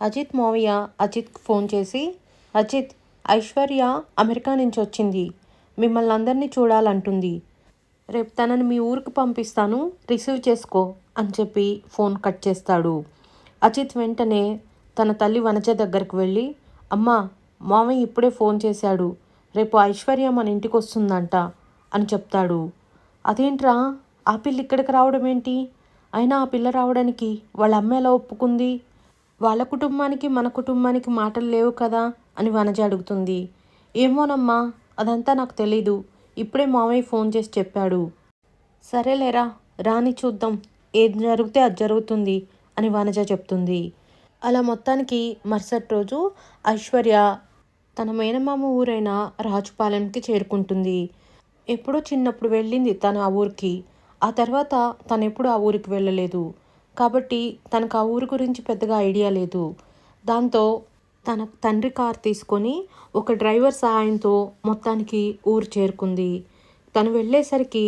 అజిత్ మావయ్య అజిత్కి ఫోన్ చేసి, అజిత్, ఐశ్వర్య అమెరికా నుంచి వచ్చింది, మిమ్మల్ని అందరినీ చూడాలంటుంది, రేపు తనని మీ ఊరికి పంపిస్తాను, రిసీవ్ చేసుకో అని చెప్పి ఫోన్ కట్ చేస్తాడు. అజిత్ వెంటనే తన తల్లి వనజ దగ్గరికి వెళ్ళి, అమ్మా, మామయ్య ఇప్పుడే ఫోన్ చేశాడు, రేపు ఐశ్వర్య మన ఇంటికి వస్తుందంట అని చెప్తాడు. అదేంట్రా, ఆ పిల్ల ఇక్కడికి రావడం ఏంటి? అయినా ఆ పిల్ల రావడానికి వాళ్ళ అమ్మ ఎలా ఒప్పుకుంది? వాళ్ళ కుటుంబానికి మన కుటుంబానికి మాటలు లేవు కదా అని వనజ అడుగుతుంది. ఏమోనమ్మా, అదంతా నాకు తెలీదు, ఇప్పుడే మామయ్య ఫోన్ చేసి చెప్పాడు. సరేలేరా, రాని చూద్దాం, ఏది జరిగితే అది జరుగుతుంది అని వనజ చెప్తుంది. అలా మొత్తానికి మరుసటి రోజు ఐశ్వర్య తన మేనమామ ఊరైన రాజుపాలెంకి చేరుకుంటుంది. ఎప్పుడో చిన్నప్పుడు వెళ్ళింది తను ఆ ఊరికి. ఆ తర్వాత తను ఎప్పుడు ఆ ఊరికి వెళ్ళలేదు కాబట్టి తనకు ఆ ఊరి గురించి పెద్దగా ఐడియా లేదు. దాంతో తన తండ్రి కార్ తీసుకొని ఒక డ్రైవర్ సహాయంతో మొత్తానికి ఊరు చేరుకుంది. తను వెళ్ళేసరికి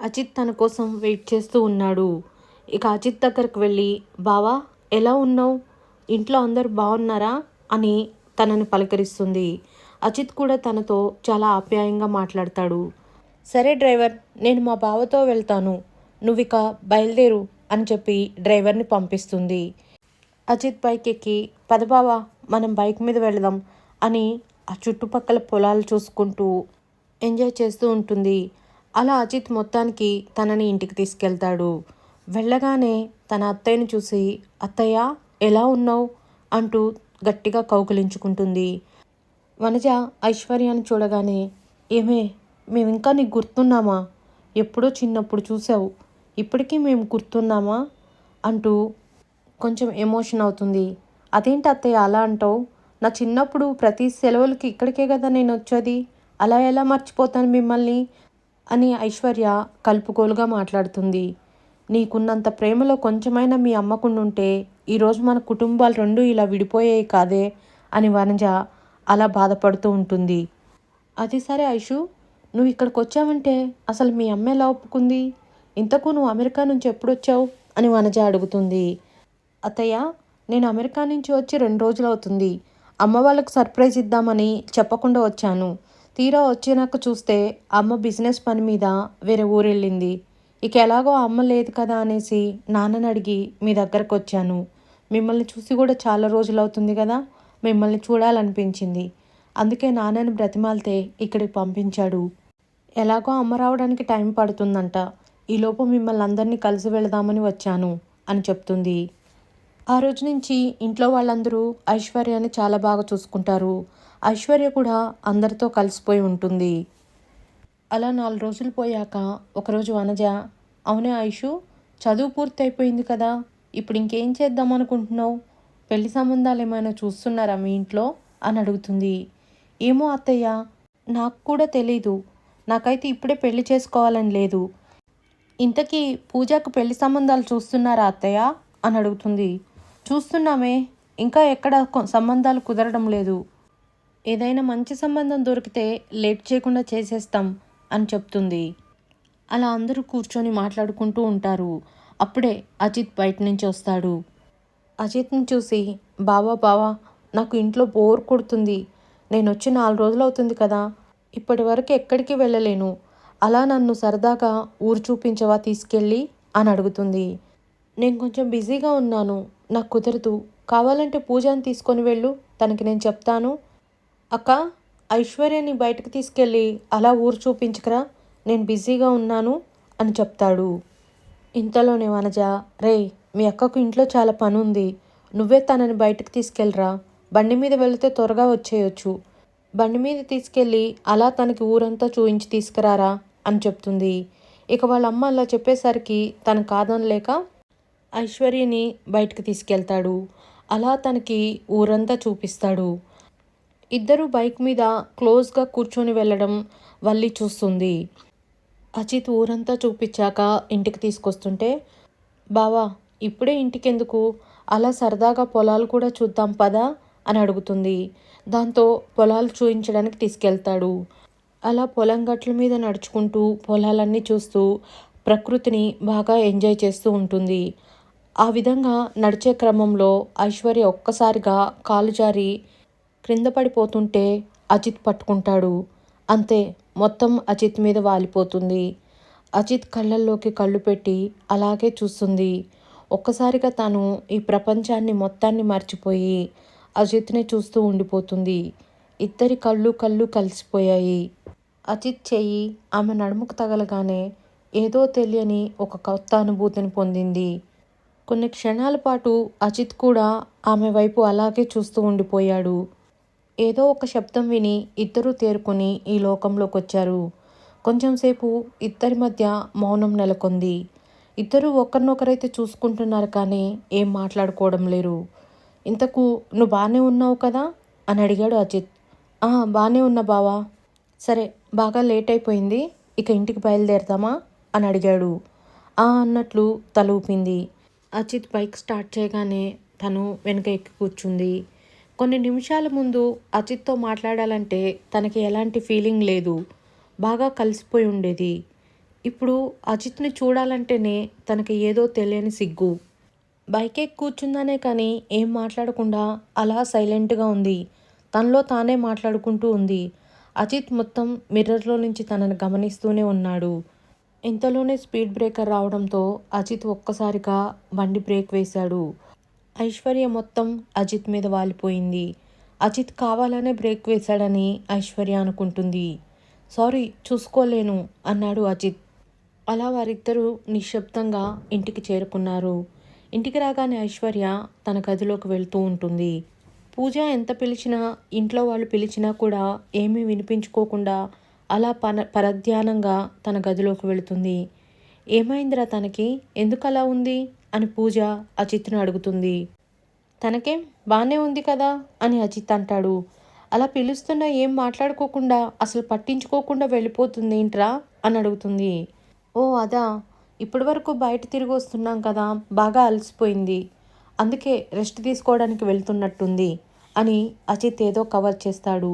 అజిత్ తన కోసం వెయిట్ చేస్తూ ఉన్నాడు. ఇక అజిత్ దగ్గరకు వెళ్ళి, బావా, ఎలా ఉన్నావు, ఇంట్లో అందరూ బాగున్నారా అని తనని పలకరిస్తుంది. అజిత్ కూడా తనతో చాలా ఆప్యాయంగా మాట్లాడతాడు. సరే డ్రైవర్, నేను మా బావతో వెళ్తాను, నువ్వు ఇక బయలుదేరు అని చెప్పి డ్రైవర్ని పంపిస్తుంది. అజిత్ బైక్ ఎక్కి, పద బావా, మనం బైక్ మీద వెళదాం అని ఆ చుట్టుపక్కల పొలాలు చూసుకుంటూ ఎంజాయ్ చేస్తూ ఉంటుంది. అలా అజిత్ మొత్తానికి తనని ఇంటికి తీసుకెళ్తాడు. వెళ్ళగానే తన అత్తయ్యని చూసి, అత్తయ్య, ఎలా ఉన్నావు అంటూ గట్టిగా కౌగిలించుకుంటుంది. వనజ ఐశ్వర్యాన్ని చూడగానే, ఏమే, మేమింకా నీకు గుర్తున్నామా? ఎప్పుడో చిన్నప్పుడు చూసావు, ఇప్పటికీ మేము గుర్తున్నామా అంటూ కొంచెం ఎమోషన్ అవుతుంది. అదేంటి అత్తయ్య అలా అంటావు? నా చిన్నప్పుడు ప్రతి సెలవులకి ఇక్కడికే కదా నేను వచ్చేది, అలా ఎలా మర్చిపోతాను మిమ్మల్ని అని ఐశ్వర్య కలుపుకోలుగా మాట్లాడుతుంది. నీకున్నంత ప్రేమలో కొంచెమైనా మీ అమ్మకుండుంటే ఈరోజు మన కుటుంబాలు రెండు ఇలా విడిపోయాయి కాదే అని వనజ అలా బాధపడుతూ ఉంటుంది. అది సరే ఐషు, నువ్వు ఇక్కడికి వచ్చావంటే అసలు మీ అమ్మ ఎలా ఒప్పుకుంది? ఇంతకు నువ్వు అమెరికా నుంచి ఎప్పుడు వచ్చావు అని వనజ అడుగుతుంది. అత్తయ్య, నేను అమెరికా నుంచి వచ్చి 2 రోజులు అవుతుంది. అమ్మ వాళ్ళకు సర్ప్రైజ్ ఇద్దామని చెప్పకుండా వచ్చాను. తీరా వచ్చినాక చూస్తే అమ్మ బిజినెస్ పని మీద వేరే ఊరు వెళ్ళింది. ఇక ఎలాగో అమ్మ లేదు కదా అనేసి నాన్నని అడిగి మీ దగ్గరకు వచ్చాను. మిమ్మల్ని చూసి కూడా చాలా రోజులు అవుతుంది కదా, మిమ్మల్ని చూడాలనిపించింది, అందుకే నాన్నని బ్రతిమాలితే ఇక్కడికి పంపించాడు. ఎలాగో అమ్మ రావడానికి టైం పడుతుందంట, ఈలోపు మిమ్మల్ని అందరినీ కలిసి వెళదామని వచ్చాను అని చెప్తుంది. ఆ రోజు నుంచి ఇంట్లో వాళ్ళందరూ ఐశ్వర్యాన్ని చాలా బాగా చూసుకుంటారు. ఐశ్వర్య కూడా అందరితో కలిసిపోయి ఉంటుంది. అలా 4 రోజులు పోయాక ఒకరోజు వనజ, అవునే ఐషు, చదువు పూర్తి అయిపోయింది కదా, ఇప్పుడు ఇంకేం చేద్దాం అనుకుంటున్నావు? పెళ్లి సంబంధాలు ఏమైనా చూస్తున్నారా మీ ఇంట్లో అని అడుగుతుంది. ఏమో అత్తయ్య, నాకు కూడా తెలీదు, నాకైతే ఇప్పుడే పెళ్లి చేసుకోవాలని లేదు. ఇంతకీ పూజకు పెళ్లి సంబంధాలు చూస్తున్నారా అత్తయ్య అని అడుగుతుంది. చూస్తున్నామే, ఇంకా ఎక్కడ సంబంధాలు కుదరడం లేదు, ఏదైనా మంచి సంబంధం దొరికితే లేట్ చేయకుండా చేసేస్తాం అని చెప్తుంది. అలా అందరూ కూర్చొని మాట్లాడుకుంటూ ఉంటారు. అప్పుడే అజిత్ బయట నుంచి వస్తాడు. అజిత్ని చూసి, బావా బావా, నాకు ఇంట్లో బోర్ కొడుతుంది, నేను వచ్చి 4 రోజులు అవుతుంది కదా, ఇప్పటి వరకు ఎక్కడికి వెళ్ళలేను, అలా నన్ను సరదాగా ఊరు చూపించవా తీసుకెళ్ళి అని అడుగుతుంది. నేను కొంచెం బిజీగా ఉన్నాను, నాకు కుదరదు, కావాలంటే పూజని తీసుకొని వెళ్ళు, తనకి నేను చెప్తాను. అక్క, ఐశ్వర్యని బయటకు తీసుకెళ్ళి అలా ఊరు చూపించకరా, నేను బిజీగా ఉన్నాను అని చెప్తాడు. ఇంతలోనే వనజ, రే, మీ అక్కకు ఇంట్లో చాలా పని ఉంది, నువ్వే తనని బయటకు తీసుకెళ్ళరా, బండి మీద వెళితే త్వరగా వచ్చేయచ్చు, బండి మీద తీసుకెళ్ళి అలా తనకి ఊరంతా చూయించి తీసుకురారా అని చెప్తుంది. ఇక వాళ్ళ అమ్మ అలా చెప్పేసరికి తను కాదనలేక ఐశ్వర్యని బయటకు తీసుకెళ్తాడు. అలా తనకి ఊరంతా చూపిస్తాడు. ఇద్దరు బైక్ మీద క్లోజ్గా కూర్చొని వెళ్ళడం వల్లి చూస్తుంది. అజిత్ ఊరంతా చూపించాక ఇంటికి తీసుకొస్తుంటే, బావా, ఇప్పుడే ఇంటికెందుకు, అలా సరదాగా పొలాలు కూడా చూద్దాం పదా అని అడుగుతుంది. దాంతో పొలాలు చూయించడానికి తీసుకెళ్తాడు. అలా పొలం గట్ల మీద నడుచుకుంటూ పొలాలన్నీ చూస్తూ ప్రకృతిని బాగా ఎంజాయ్ చేస్తూ ఉంటుంది. ఆ విధంగా నడిచే క్రమంలో ఐశ్వర్య ఒక్కసారిగా కాలు జారి క్రింద పడిపోతుంటే అజిత్ పట్టుకుంటాడు. అంతే, మొత్తం అజిత్ మీద వాలిపోతుంది. అజిత్ కళ్ళల్లోకి కళ్ళు పెట్టి అలాగే చూస్తుంది. ఒక్కసారిగా తను ఈ ప్రపంచాన్ని మొత్తాన్ని మర్చిపోయి అజిత్ని చూస్తూ ఉండిపోతుంది. ఇద్దరి కళ్ళు కలిసిపోయాయి. అజిత్ చెయ్యి ఆమె నడుముకు తగలగానే ఏదో తెలియని ఒక కొత్త అనుభూతిని పొందింది. కొన్ని క్షణాల పాటు అజిత్ కూడా ఆమె వైపు అలాగే చూస్తూ ఉండిపోయాడు. ఏదో ఒక శబ్దం విని ఇద్దరూ తేరుకొని ఈ లోకంలోకి వచ్చారు. కొంచెంసేపు ఇద్దరి మధ్య మౌనం నెలకొంది. ఇద్దరూ ఒకరినొకరైతే చూసుకుంటున్నారు కానీ ఏం మాట్లాడుకోవడం లేరు. ఇంతకు నువ్వు బాగానే ఉన్నావు కదా అని అడిగాడు అజిత్. బాగానే ఉన్నా బావా. సరే, బాగా లేట్ అయిపోయింది, ఇక ఇంటికి బయలుదేరదామా అని అడిగాడు. అన్నట్లు తల ఊపింది. అజిత్ బైక్ స్టార్ట్ చేయగానే తను వెనుక ఎక్కి కూర్చుంది. కొన్ని నిమిషాల ముందు అజిత్తో మాట్లాడాలంటే తనకి ఎలాంటి ఫీలింగ్ లేదు, బాగా కలిసిపోయి ఉండేది. ఇప్పుడు అజిత్ని చూడాలంటేనే తనకి ఏదో తెలియని సిగ్గు. బైక్ ఎక్కి కూర్చుందనే కానీ ఏం మాట్లాడకుండా అలా సైలెంట్గా ఉంది. తనలో తానే మాట్లాడుకుంటూ ఉంది. అజిత్ మొత్తం మిర్రర్లో నుంచి తనని గమనిస్తూనే ఉన్నాడు. ఇంతలోనే స్పీడ్ బ్రేకర్ రావడంతో అజిత్ ఒక్కసారిగా బండి బ్రేక్ వేశాడు. ఐశ్వర్య మొత్తం అజిత్ మీద వాలిపోయింది. అజిత్ కావాలనే బ్రేక్ వేశాడని ఐశ్వర్య అనుకుంటుంది. సారీ, చూసుకోలేను అన్నాడు అజిత్. అలా వారిద్దరూ నిశ్శబ్దంగా ఇంటికి చేరుకున్నారు. ఇంటికి రాగానే ఐశ్వర్య తన గదిలోకి వెళ్తూ ఉంటుంది. పూజ ఎంత పిలిచినా, ఇంట్లో వాళ్ళు పిలిచినా కూడా ఏమీ వినిపించుకోకుండా అలా పరధ్యానంగా తన గదిలోకి వెళుతుంది. ఏమైందిరా తనకి, ఎందుకు అలా ఉంది అని పూజ అజిత్ను అడుగుతుంది. తనకేం బాగానే ఉంది కదా అని అజిత్ అంటాడు. అలా పిలుస్తున్నా ఏం మాట్లాడుకోకుండా అసలు పట్టించుకోకుండా వెళ్ళిపోతుంది ఏంట్రా అని అడుగుతుంది. ఓ అదా, ఇప్పటి వరకు బయట తిరిగి వస్తున్నాం కదా, బాగా అలసిపోయింది, అందుకే రెస్ట్ తీసుకోవడానికి వెళ్తున్నట్టుంది అని అజిత్ ఏదో కవర్ చేస్తాడు.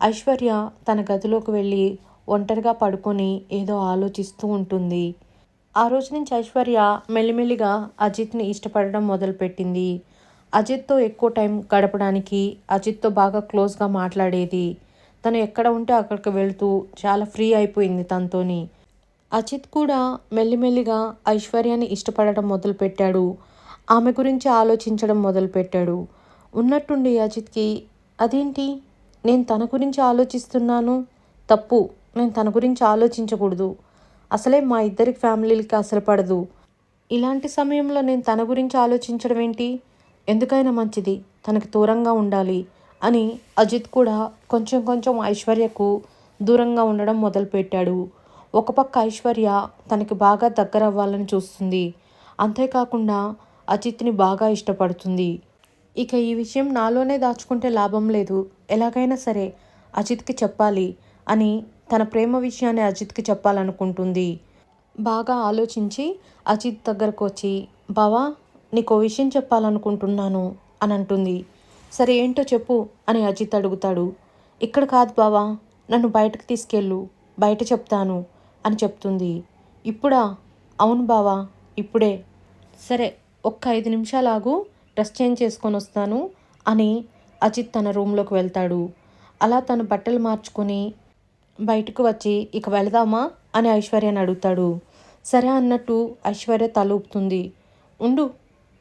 ఐశ్వర్య తన గదిలోకి వెళ్ళి ఒంటరిగా పడుకొని ఏదో ఆలోచిస్తూ ఉంటుంది. ఆ రోజు నుంచి ఐశ్వర్య మెల్లిమెల్లిగా అజిత్ని ఇష్టపడడం మొదలుపెట్టింది. అజిత్తో ఎక్కువ టైం గడపడానికి, అజిత్తో బాగా క్లోజ్గా మాట్లాడేది. తను ఎక్కడ ఉంటే అక్కడికి వెళ్తూ చాలా ఫ్రీ అయిపోయింది తనతోని. అజిత్ కూడా మెల్లిమెల్లిగా ఐశ్వర్యాన్ని ఇష్టపడటం మొదలుపెట్టాడు. ఆమె గురించి ఆలోచించడం మొదలుపెట్టాడు. ఉన్నట్టుండి అజిత్కి, అదేంటి నేను తన గురించి ఆలోచిస్తున్నాను, తప్పు, నేను తన గురించి ఆలోచించకూడదు, అసలే మా ఇద్దరి ఫ్యామిలీలకి అసలు పడదు, ఇలాంటి సమయంలో నేను తన గురించి ఆలోచించడం ఏంటి, ఎందుకైనా మంచిది తనకి దూరంగా ఉండాలి అని అజిత్ కూడా కొంచెం కొంచెం ఐశ్వర్యకు దూరంగా ఉండడం మొదలుపెట్టాడు. ఒక పక్క ఐశ్వర్య తనకి బాగా దగ్గర అవ్వాలని చూస్తుంది. అంతేకాకుండా అజిత్ని బాగా ఇష్టపడుతుంది. ఇక ఈ విషయం నాలోనే దాచుకుంటే లాభం లేదు, ఎలాగైనా సరే అజిత్కి చెప్పాలి అని తన ప్రేమ విషయాన్ని అజిత్కి చెప్పాలనుకుంటుంది. బాగా ఆలోచించి అజిత్ దగ్గరకు వచ్చి, బావా నీకో విషయం చెప్పాలనుకుంటున్నాను అని అంటుంది. సరే ఏంటో చెప్పు అని అజిత్ అడుగుతాడు. ఇక్కడ కాదు బావా, నన్ను బయటకు తీసుకెళ్ళు, బయట చెప్తాను అని చెప్తుంది. ఇప్పుడా? అవును బావా, ఇప్పుడే. సరే, ఒక్క 5 నిమిషాలు ఆగు, డ్రెస్ చేంజ్ చేసుకొని వస్తాను అని అజిత్ తన రూమ్లోకి వెళ్తాడు. అలా తను బట్టలు మార్చుకొని బయటకు వచ్చి, ఇక వెళదామా అని ఐశ్వర్యని అడుగుతాడు. సరే అన్నట్టు ఐశ్వర్య తల ఊపుతుంది. ఉండు,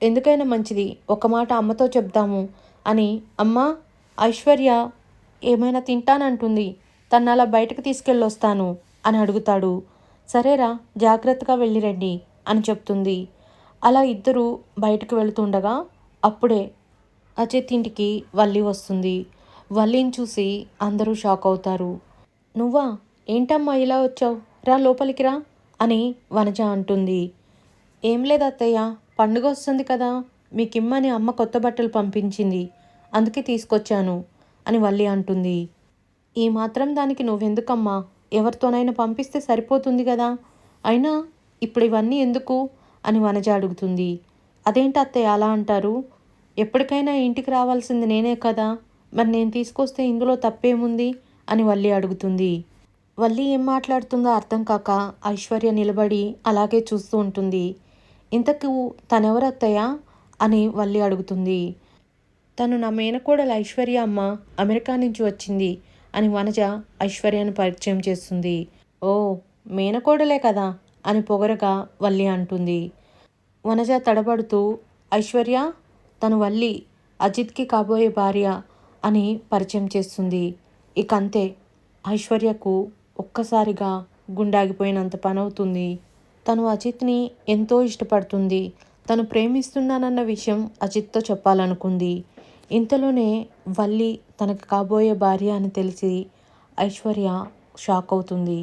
ఎందుకైనా మంచిది ఒక మాట అమ్మతో చెప్దాము అని. అమ్మ, ఐశ్వర్య ఏమైనా తింటానంటుంది, తను అలా బయటకు తీసుకెళ్ళొస్తాను అని అడుగుతాడు. సరేరా, జాగ్రత్తగా వెళ్ళిరండి అని చెప్తుంది. అలా ఇద్దరూ బయటకు వెళుతుండగా అప్పుడే అజిత్ ఇంటికి వల్లి వస్తుంది. వల్లిని చూసి అందరూ షాక్ అవుతారు. నువ్వా, ఏంటమ్మా ఇలా వచ్చావు, రా లోపలికి రా అని వనజ అంటుంది. ఏం లేదు అత్తయ్య, పండుగ వస్తుంది కదా, మీకిమ్మని అమ్మ కొత్త బట్టలు పంపించింది, అందుకే తీసుకొచ్చాను అని వల్లి అంటుంది. ఈ మాత్రం దానికి నువ్వెందుకమ్మా, ఎవరితోనైనా పంపిస్తే సరిపోతుంది కదా, అయినా ఇప్పుడు ఇవన్నీ ఎందుకు అని వనజ అడుగుతుంది. అదేంటి అత్తయ్య అలా అంటారు, ఎప్పటికైనా ఇంటికి రావాల్సింది నేనే కదా, మరి నేను తీసుకొస్తే ఇందులో తప్పేముంది అని వల్లి అడుగుతుంది. వల్లి ఏం మాట్లాడుతుందో అర్థం కాక ఐశ్వర్య నిలబడి అలాగే చూస్తూ ఉంటుంది. ఇంతకు తనెవరత్తయ్య అని వల్లి అడుగుతుంది. తను నా మేనకోడలు ఐశ్వర్య అమ్మ, అమెరికా నుంచి వచ్చింది అని వనజ ఐశ్వర్యను పరిచయం చేస్తుంది. ఓ, మేనకోడలే కదా అని పొగరగా వల్లి అంటుంది. వనజ తడబడుతూ ఐశ్వర్య, తను వల్లి, అజిత్కి కాబోయే భార్య అని పరిచయం చేస్తుంది. ఇక అంతే, ఐశ్వర్యకు ఒక్కసారిగా గుండాగిపోయినంత పనవుతుంది. తను అజిత్ని ఎంతో ఇష్టపడుతుంది. తను ప్రేమిస్తున్నానన్న విషయం అజిత్తో చెప్పాలనుకుంది. ఇంతలోనే వల్లి తనకు కాబోయే భార్య అని తెలిసి ఐశ్వర్య షాక్ అవుతుంది.